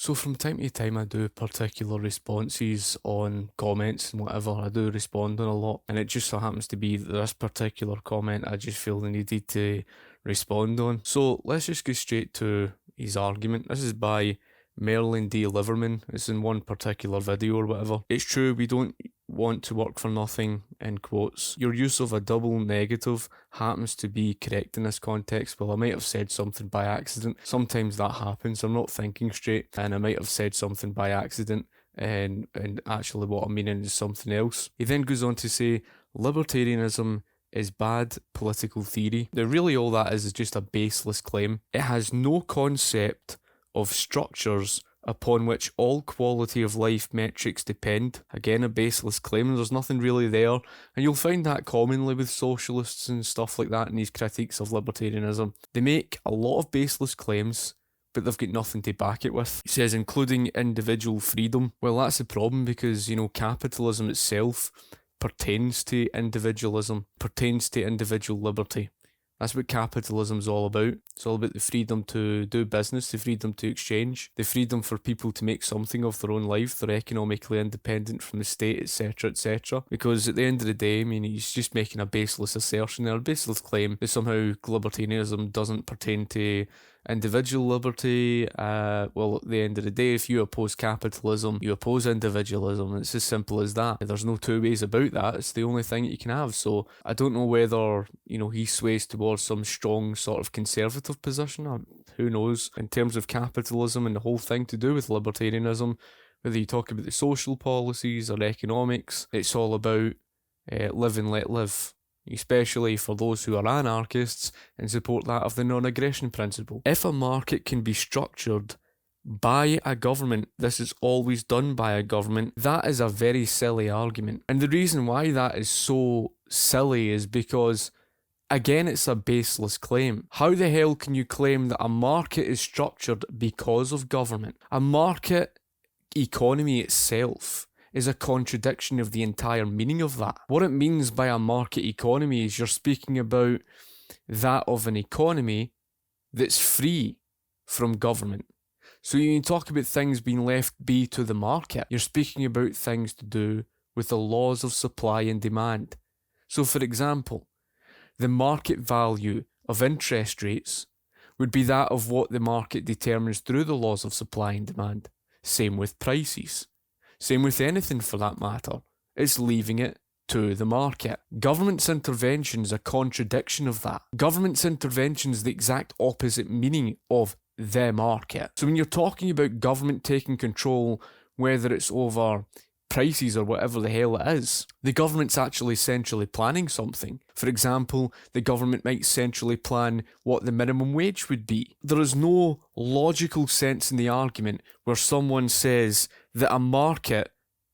So from time to time I do particular responses on comments and whatever. I do respond on a lot, and it just so happens to be that this particular comment I just feel the needed to respond on. So let's just go straight to his argument. This is by Merlin D. Liverman. It's in one particular video or whatever. It's true, we don't want to work for nothing, in quotes. Your use of a double negative happens to be correct in this context. Well, I might have said something by accident. Sometimes that happens. I'm not thinking straight, and I might have said something by accident, and actually what I'm meaning is something else. He then goes on to say, libertarianism is bad political theory. Now really all that is just a baseless claim. It has no concept of structures upon which all quality of life metrics depend. Again, a baseless claim. There's nothing really there, and you'll find that commonly with socialists and stuff like that in these critiques of libertarianism. They make a lot of baseless claims, but they've got nothing to back it with. He says, including individual freedom. Well, that's the problem, because, capitalism itself pertains to individualism, pertains to individual liberty. That's what capitalism's all about. It's all about the freedom to do business, the freedom to exchange, the freedom for people to make something of their own life. They're economically independent from the state, etc., etc. Because at the end of the day, he's just making a baseless assertion there, a baseless claim that somehow libertarianism doesn't pertain to individual liberty. Well, at the end of the day, if you oppose capitalism, you oppose individualism. It's as simple as that. There's no two ways about that. It's the only thing that you can have. So I don't know whether, he sways towards some strong sort of conservative position. Who knows? In terms of capitalism and the whole thing to do with libertarianism, whether you talk about the social policies or economics, it's all about live and let live, especially for those who are anarchists and support that of the non-aggression principle. If a market can be structured by a government, this is always done by a government, that is a very silly argument. And the reason why that is so silly is because, again, it's a baseless claim. How the hell can you claim that a market is structured because of government? A market economy itself is a contradiction of the entire meaning of that. What it means by a market economy is you're speaking about that of an economy that's free from government. So you can talk about things being left be to the market. You're speaking about things to do with the laws of supply and demand. So for example, the market value of interest rates would be that of what the market determines through the laws of supply and demand. Same with prices. Same with anything for that matter. It's leaving it to the market. Government's intervention is a contradiction of that. Government's intervention is the exact opposite meaning of the market. So when you're talking about government taking control, whether it's over prices or whatever the hell it is, the government's actually centrally planning something. For example, the government might centrally plan what the minimum wage would be. There is no logical sense in the argument where someone says that a market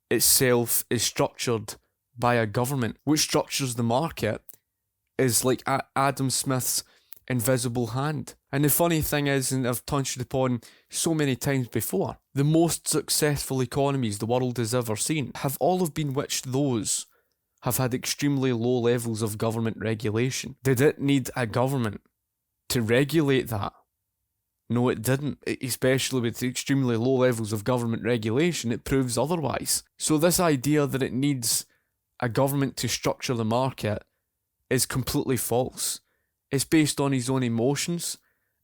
itself is structured by a government. What structures the market is like Adam Smith's invisible hand. And the funny thing is, and I've touched upon so many times before, the most successful economies the world has ever seen have all of been which those have had extremely low levels of government regulation. Did it need a government to regulate that? No, it didn't. Especially with extremely low levels of government regulation, it proves otherwise. So this idea that it needs a government to structure the market is completely false. It's based on his own emotions,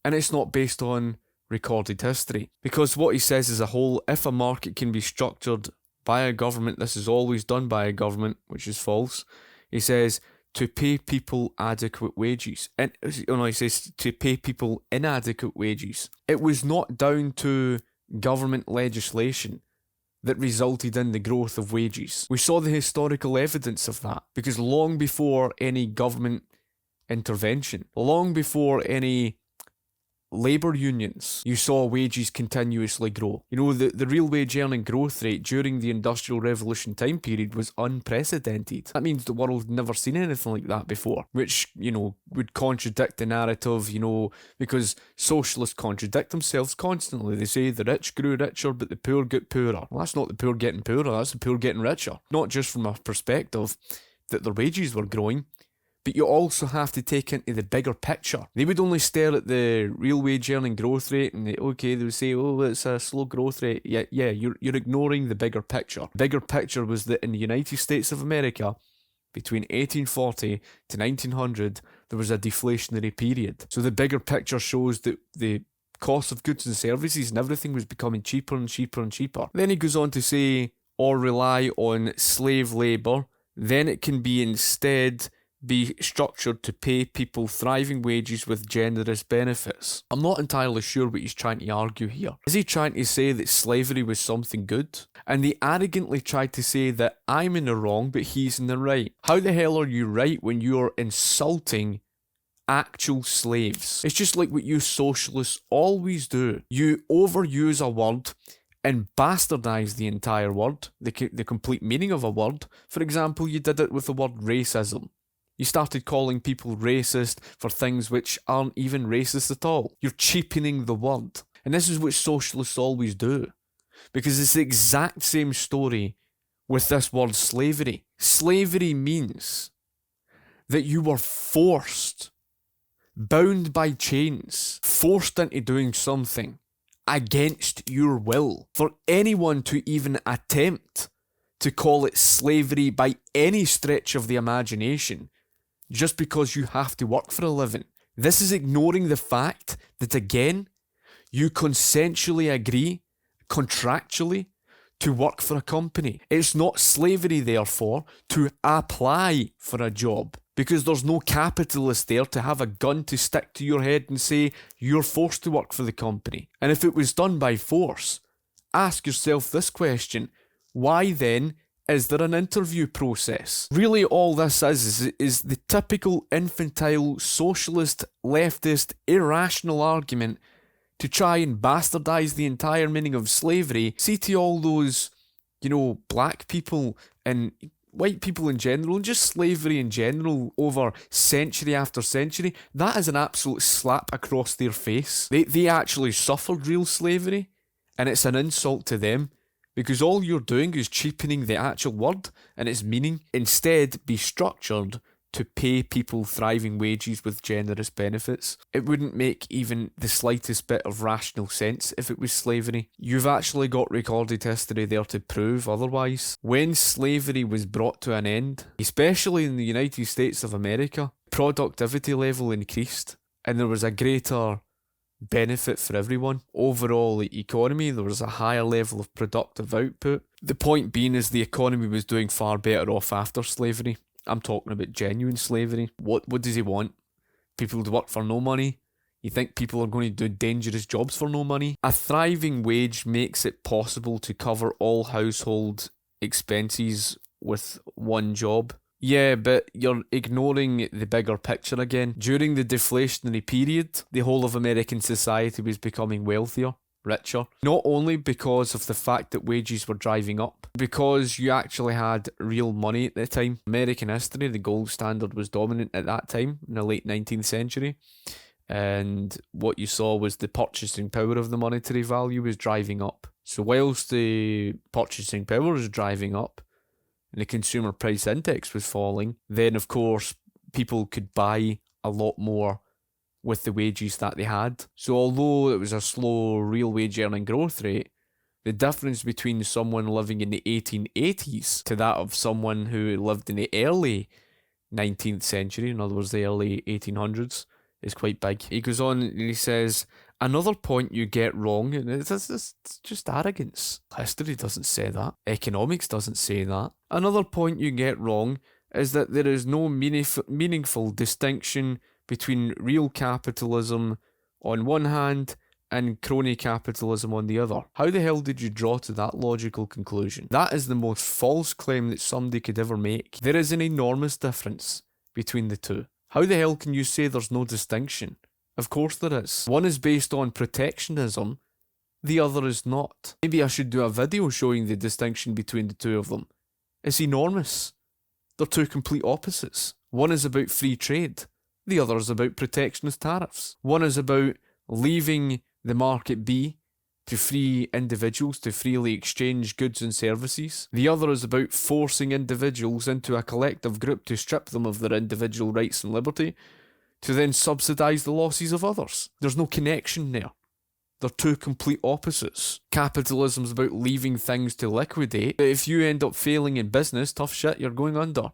and it's not based on recorded history. Because what he says as a whole, if a market can be structured by a government, this is always done by a government, which is false. He says to pay people adequate wages. He says to pay people inadequate wages. It was not down to government legislation that resulted in the growth of wages. We saw the historical evidence of that, because long before any government intervention, long before any labour unions, you saw wages continuously grow. The real wage earning growth rate during the Industrial Revolution time period was unprecedented. That means the world had never seen anything like that before, which, would contradict the narrative, because socialists contradict themselves constantly. They say the rich grew richer, but the poor get poorer. Well, that's not the poor getting poorer, that's the poor getting richer. Not just from a perspective that their wages were growing, but you also have to take into the bigger picture. They would only stare at the real wage earning growth rate and they would say, oh, it's a slow growth rate. Yeah, you're ignoring the bigger picture. The bigger picture was that in the United States of America, between 1840 to 1900, there was a deflationary period. So the bigger picture shows that the cost of goods and services and everything was becoming cheaper and cheaper and cheaper. Then he goes on to say, or rely on slave labour, then it can be instead be structured to pay people thriving wages with generous benefits. I'm not entirely sure what he's trying to argue here. Is he trying to say that slavery was something good? And they arrogantly tried to say that I'm in the wrong but he's in the right. How the hell are you right when you're insulting actual slaves? It's just like what you socialists always do. You overuse a word and bastardize the entire word, the complete meaning of a word. For example, you did it with the word racism. You started calling people racist for things which aren't even racist at all. You're cheapening the word. And this is what socialists always do. Because it's the exact same story with this word slavery. Slavery means that you were forced, bound by chains, forced into doing something against your will. For anyone to even attempt to call it slavery by any stretch of the imagination, just because you have to work for a living. This is ignoring the fact that, again, you consensually agree, contractually, to work for a company. It's not slavery, therefore, to apply for a job, because there's no capitalist there to have a gun to stick to your head and say you're forced to work for the company. And if it was done by force, ask yourself this question: why then is there an interview process? Really all this is the typical infantile, socialist, leftist, irrational argument to try and bastardize the entire meaning of slavery. See, to all those, black people and white people in general, and just slavery in general over century after century, that is an absolute slap across their face. They actually suffered real slavery, and it's an insult to them. Because all you're doing is cheapening the actual word and its meaning. Instead, be structured to pay people thriving wages with generous benefits. It wouldn't make even the slightest bit of rational sense if it was slavery. You've actually got recorded history there to prove otherwise. When slavery was brought to an end, especially in the United States of America, productivity level increased and there was a greater benefit for everyone. Overall, the economy, there was a higher level of productive output. The point being is the economy was doing far better off after slavery. I'm talking about genuine slavery. What does he want? People to work for no money? You think people are going to do dangerous jobs for no money? A thriving wage makes it possible to cover all household expenses with one job. Yeah, but you're ignoring the bigger picture again. During the deflationary period, the whole of American society was becoming wealthier, richer. Not only because of the fact that wages were driving up, because you actually had real money at the time. American history, the gold standard was dominant at that time, in the late 19th century. And what you saw was the purchasing power of the monetary value was driving up. So whilst the purchasing power was driving up, and the consumer price index was falling, then of course people could buy a lot more with the wages that they had. So although it was a slow real wage earning growth rate, the difference between someone living in the 1880s to that of someone who lived in the early 19th century, in other words the early 1800s, is quite big. He goes on and he says, another point you get wrong, and it's just arrogance. History doesn't say that. Economics doesn't say that. Another point you get wrong is that there is no meaningful distinction between real capitalism on one hand and crony capitalism on the other. How the hell did you draw to that logical conclusion? That is the most false claim that somebody could ever make. There is an enormous difference between the two. How the hell can you say there's no distinction? Of course there is. One is based on protectionism, the other is not. Maybe I should do a video showing the distinction between the two of them. It's enormous. They're two complete opposites. One is about free trade, the other is about protectionist tariffs. One is about leaving the market be to free individuals to freely exchange goods and services. The other is about forcing individuals into a collective group to strip them of their individual rights and liberty, to then subsidise the losses of others. There's no connection there. They're two complete opposites. Capitalism's about leaving things to liquidate. If you end up failing in business, tough shit, you're going under.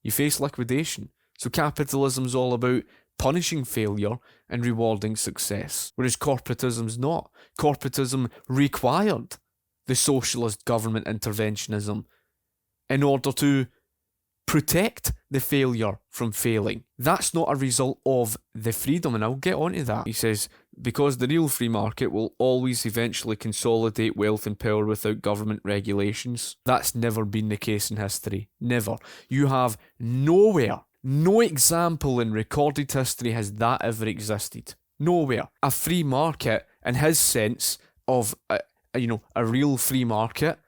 You face liquidation. So capitalism's all about punishing failure and rewarding success, whereas corporatism's not. Corporatism required the socialist government interventionism in order to protect the failure from failing. That's not a result of the freedom, and I'll get onto that. He says, because the real free market will always eventually consolidate wealth and power without government regulations. That's never been the case in history. Never. You have nowhere, no example in recorded history has that ever existed. Nowhere. A free market, in his sense of a real free market,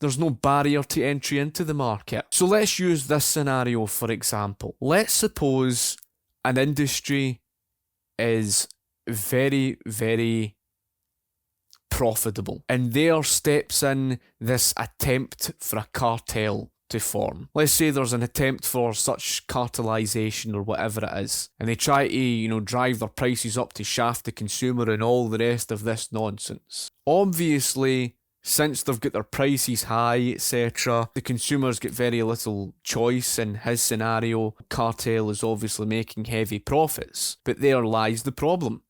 there's no barrier to entry into the market. So let's use this scenario for example. Let's suppose an industry is very, very profitable, and there steps in this attempt for a cartel to form. Let's say there's an attempt for such cartelization or whatever it is, and they try to, drive their prices up to shaft the consumer and all the rest of this nonsense. Obviously, since they've got their prices high, etc., the consumers get very little choice. In his scenario, cartel is obviously making heavy profits. But there lies the problem.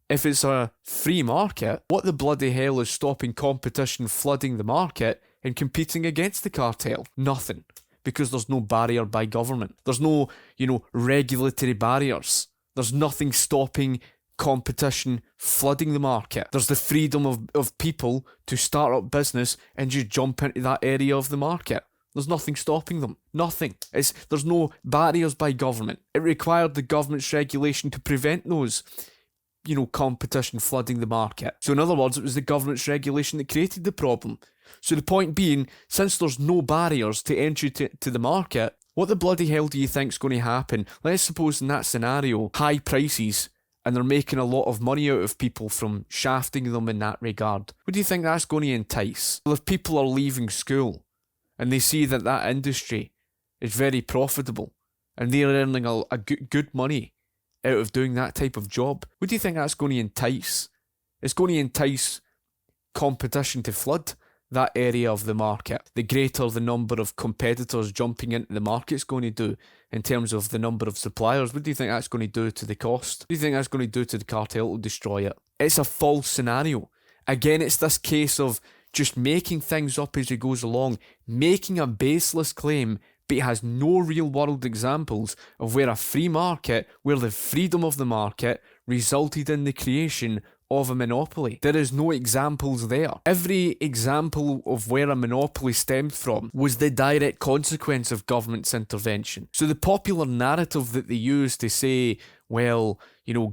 If it's a free market, what the bloody hell is stopping competition flooding the market and competing against the cartel? Nothing. Because there's no barrier by government. There's no, regulatory barriers. There's nothing stopping competition flooding the market. There's the freedom of people to start up business and just jump into that area of the market. There's nothing stopping them. Nothing. There's no barriers by government. It required the government's regulation to prevent those, competition flooding the market. So in other words, it was the government's regulation that created the problem. So the point being, since there's no barriers to entry to the market, what the bloody hell do you think's going to happen? Let's suppose in that scenario, high prices, and they're making a lot of money out of people from shafting them in that regard. What do you think that's going to entice? Well, if people are leaving school and they see that industry is very profitable and they're earning a good money out of doing that type of job, what do you think that's going to entice? It's going to entice competition to flood that area of the market. The greater the number of competitors jumping into the market's going to do in terms of the number of suppliers, what do you think that's going to do to the cost? What do you think that's going to do to the cartel to destroy it? It's a false scenario. Again, it's this case of just making things up as it goes along, making a baseless claim, but it has no real world examples of where a free market, where the freedom of the market resulted in the creation of a monopoly. There is no examples there. Every example of where a monopoly stemmed from was the direct consequence of government's intervention. So the popular narrative that they use to say, well,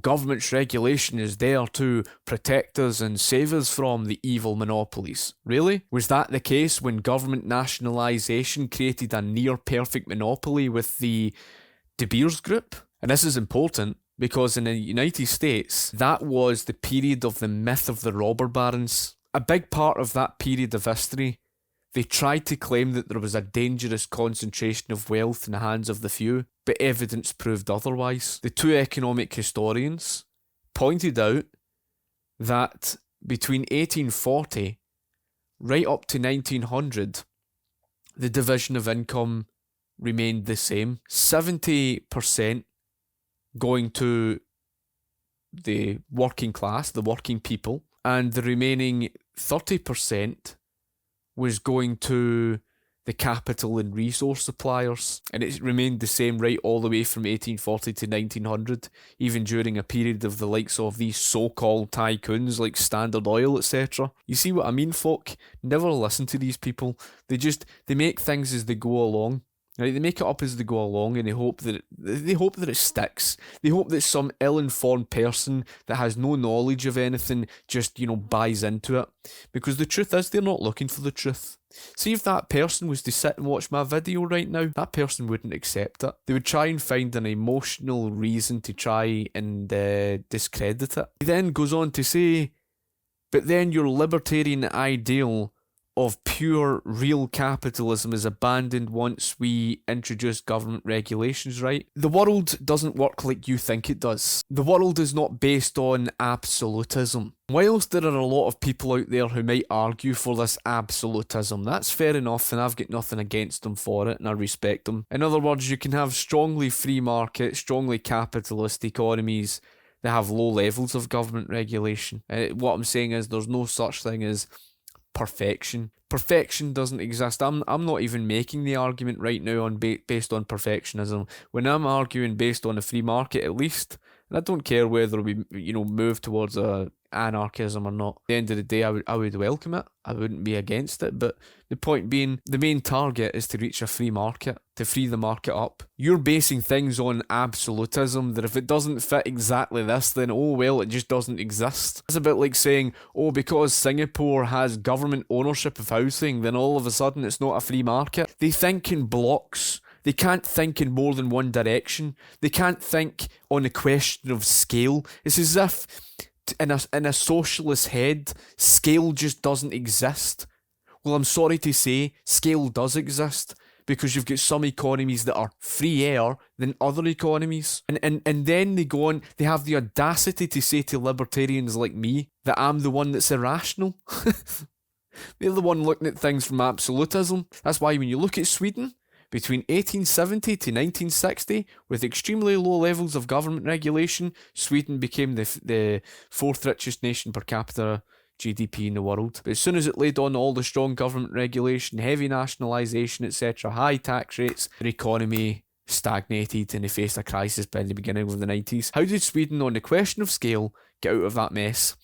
government's regulation is there to protect us and save us from the evil monopolies. Really? Was that the case when government nationalisation created a near-perfect monopoly with the De Beers Group? And this is important, because in the United States, that was the period of the myth of the robber barons. A big part of that period of history, they tried to claim that there was a dangerous concentration of wealth in the hands of the few, but evidence proved otherwise. The two economic historians pointed out that between 1840 right up to 1900, the division of income remained the same. 70% going to the working class, the working people, and the remaining 30% was going to the capital and resource suppliers, and it remained the same right all the way from 1840 to 1900, even during a period of the likes of these so-called tycoons like Standard Oil, etc. You see what I mean, folk? Never listen to these people. They make things as they go along. Right, they make it up as they go along, and they hope that it sticks. They hope that some ill-informed person that has no knowledge of anything just, buys into it. Because the truth is, they're not looking for the truth. See, if that person was to sit and watch my video right now, that person wouldn't accept it. They would try and find an emotional reason to try and discredit it. He then goes on to say, But then your libertarian ideal of pure real capitalism is abandoned once we introduce government regulations, right? The world doesn't work like you think it does. The world is not based on absolutism. Whilst there are a lot of people out there who might argue for this absolutism, that's fair enough, and I've got nothing against them for it, and I respect them. In other words, you can have strongly free market, strongly capitalist economies that have low levels of government regulation. What I'm saying is there's no such thing as perfection. Perfection doesn't exist. I'm not even making the argument right now on based on perfectionism. When I'm arguing based on a free market, at least, and I don't care whether we move towards anarchism or not. At the end of the day, I would welcome it. I wouldn't be against it. But the point being, the main target is to reach a free market, to free the market up. You're basing things on absolutism, that if it doesn't fit exactly this, then oh well, it just doesn't exist. It's a bit like saying, oh, because Singapore has government ownership of housing, then all of a sudden it's not a free market. They think in blocks. They can't think in more than one direction. They can't think on a question of scale. It's as if in a socialist head, scale just doesn't exist. Well, I'm sorry to say, scale does exist, because you've got some economies that are freer than other economies. And then they go on, they have the audacity to say to libertarians like me that I'm the one that's irrational. They're the one looking at things from absolutism. That's why when you look at Sweden, between 1870 to 1960, with extremely low levels of government regulation, Sweden became the fourth richest nation per capita GDP in the world. But as soon as it laid on all the strong government regulation, heavy nationalisation, etc., high tax rates, their economy stagnated and they faced a crisis by the beginning of the 90s. How did Sweden, on the question of scale, get out of that mess?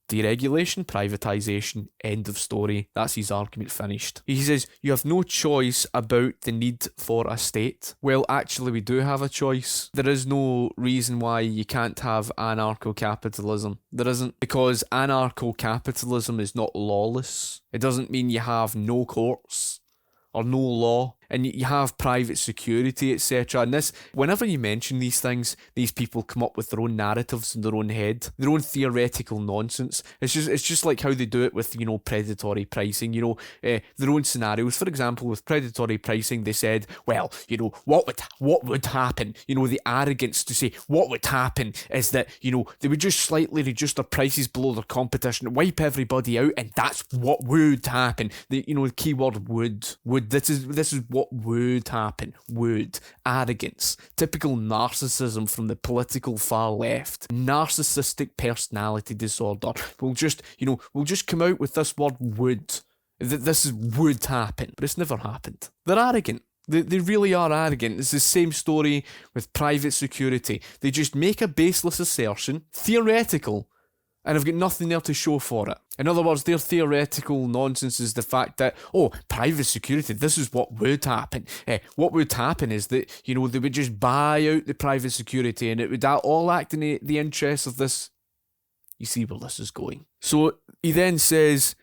Deregulation, privatisation, end of story. That's his argument finished. He says, you have no choice about the need for a state. Well, actually we do have a choice. There is no reason why you can't have anarcho-capitalism. There isn't. Because anarcho-capitalism is not lawless. It doesn't mean you have no courts or no law, and you have private security, etc. And this, whenever you mention these things, these people come up with their own narratives in their own head, their own theoretical nonsense. It's just like how they do it with, predatory pricing, their own scenarios. For example, with predatory pricing, they said, well, what would happen? The arrogance to say what would happen is that, they would just slightly reduce their prices below their competition, wipe everybody out, and that's what would happen. The keyword would. This is what would happen. Would. Arrogance. Typical narcissism from the political far left. Narcissistic personality disorder. We'll just come out with this word would. This would happen. But it's never happened. They're arrogant. They really are arrogant. It's the same story with private security. They just make a baseless assertion, theoretical, and have got nothing there to show for it. In other words, their theoretical nonsense is the fact that, private security, this is what would happen. What would happen is that, they would just buy out the private security and it would all act in the interest of this. You see where this is going. So he then says,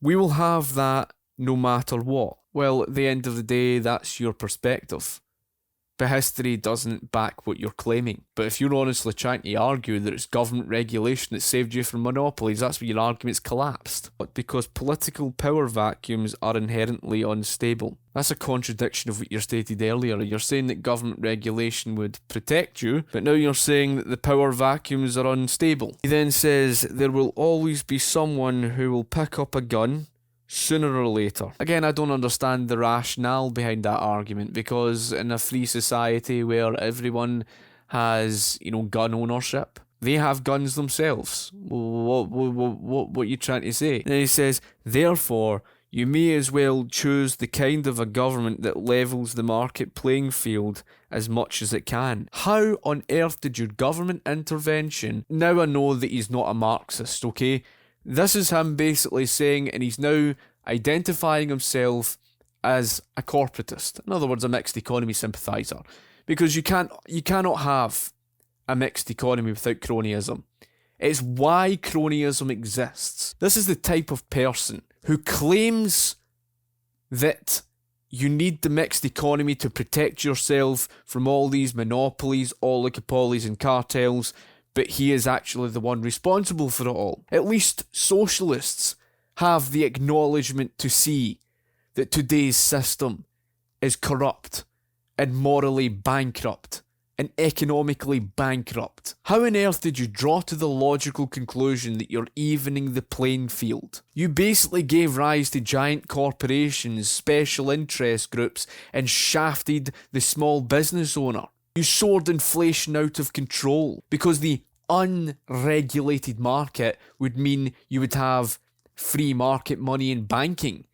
we will have that no matter what. Well, at the end of the day, that's your perspective. But history doesn't back what you're claiming. But if you're honestly trying to argue that it's government regulation that saved you from monopolies, that's where your argument's collapsed. But because political power vacuums are inherently unstable. That's a contradiction of what you stated earlier. You're saying that government regulation would protect you, but now you're saying that the power vacuums are unstable. He then says, there will always be someone who will pick up a gun sooner or later. Again, I don't understand the rationale behind that argument, because in a free society where everyone has, gun ownership, they have guns themselves. What are you trying to say? And then he says, therefore, you may as well choose the kind of a government that levels the market playing field as much as it can. How on earth did your government intervention... Now I know that he's not a Marxist, okay? This is him basically saying, and he's now identifying himself as a corporatist. In other words, a mixed economy sympathiser. Because you cannot have a mixed economy without cronyism. It's why cronyism exists. This is the type of person who claims that you need the mixed economy to protect yourself from all these monopolies, oligopolies and cartels, but he is actually the one responsible for it all. At least socialists have the acknowledgement to see that today's system is corrupt and morally bankrupt and economically bankrupt. How on earth did you draw to the logical conclusion that you're evening the playing field? You basically gave rise to giant corporations, special interest groups, and shafted the small business owner. You soared inflation out of control because the unregulated market would mean you would have free market money in banking.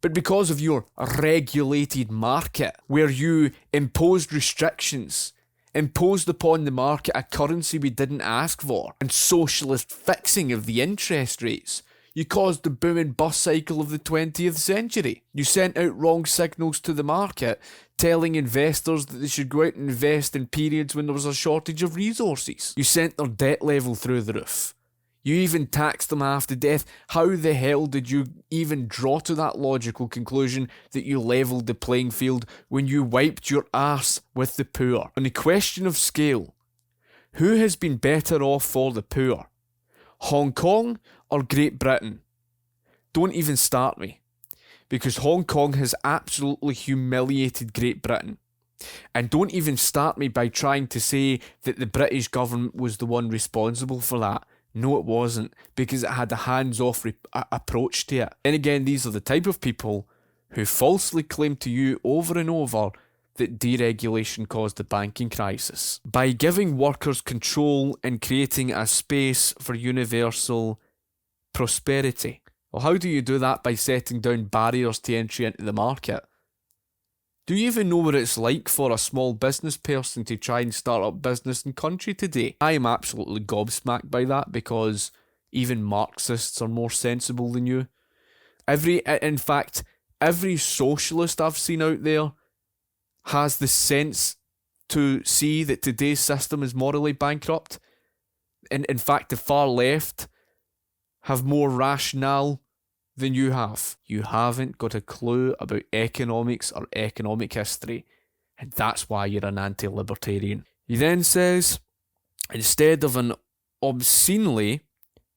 But because of your regulated market, where you imposed restrictions, imposed upon the market a currency we didn't ask for, and socialist fixing of the interest rates, you caused the boom and bust cycle of the 20th century. You sent out wrong signals to the market, telling investors that they should go out and invest in periods when there was a shortage of resources. You sent their debt level through the roof. You even taxed them half to death. How the hell did you even draw to that logical conclusion that you levelled the playing field when you wiped your arse with the poor? On the question of scale, who has been better off for the poor? Hong Kong or Great Britain? Don't even start me, because Hong Kong has absolutely humiliated Great Britain. And don't even start me by trying to say that the British government was the one responsible for that. No, it wasn't, because it had a hands-off approach to it. And again, these are the type of people who falsely claim to you over and over that deregulation caused the banking crisis. By giving workers control and creating a space for universal prosperity. Well, how do you do that? By setting down barriers to entry into the market. Do you even know what it's like for a small business person to try and start up business in country today? I am absolutely gobsmacked by that, because even Marxists are more sensible than you. In fact, every socialist I've seen out there has the sense to see that today's system is morally bankrupt. And in fact, the far left have more rationale than you have. You haven't got a clue about economics or economic history, and that's why you're an anti-libertarian. He then says, instead of an obscenely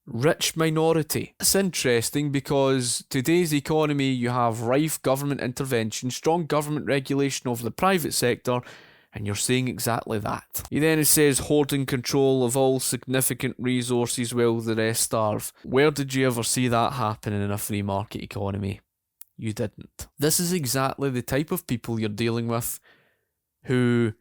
rich minority. It's interesting because today's economy, you have rife government intervention, strong government regulation over the private sector, and you're seeing exactly that. He then says hoarding control of all significant resources while the rest starve. Where did you ever see that happen in a free market economy? You didn't. This is exactly the type of people you're dealing with who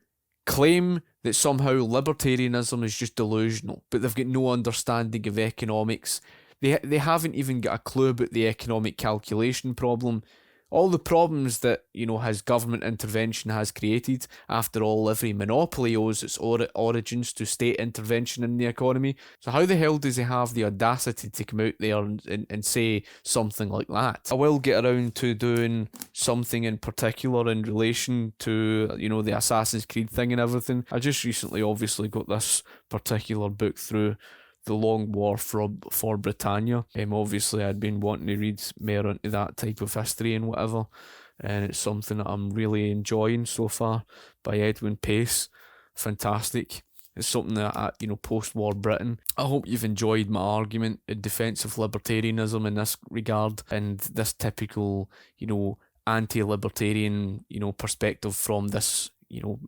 claim that somehow libertarianism is just delusional, but they've got no understanding of economics. They haven't even got a clue about the economic calculation problem. All the problems that, his government intervention has created. After all, every monopoly owes its origins to state intervention in the economy. So how the hell does he have the audacity to come out there and say something like that? I will get around to doing something in particular in relation to, the Assassin's Creed thing and everything. I just recently obviously got this particular book through, The Long War for Britannia. Obviously I'd been wanting to read more into that type of history and whatever, and it's something that I'm really enjoying so far, by Edwin Pace. Fantastic. It's something that, post-war Britain. I hope you've enjoyed my argument in defence of libertarianism in this regard, and this typical, anti-libertarian, perspective from this,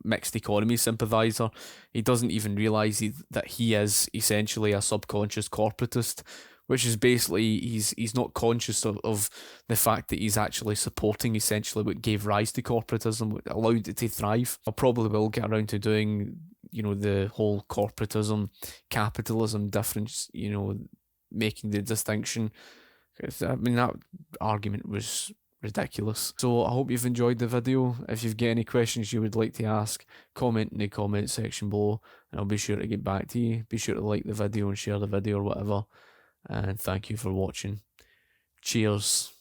mixed economy sympathiser. He doesn't even realise that he is essentially a subconscious corporatist, which is basically he's not conscious of the fact that he's actually supporting essentially what gave rise to corporatism, what allowed it to thrive. I probably will get around to doing, the whole corporatism, capitalism difference, making the distinction. I mean, that argument was ridiculous. So I hope you've enjoyed the video. If you've got any questions you would like to ask, comment in the comment section below, and I'll be sure to get back to you. Be sure to like the video and share the video or whatever, and thank you for watching. Cheers.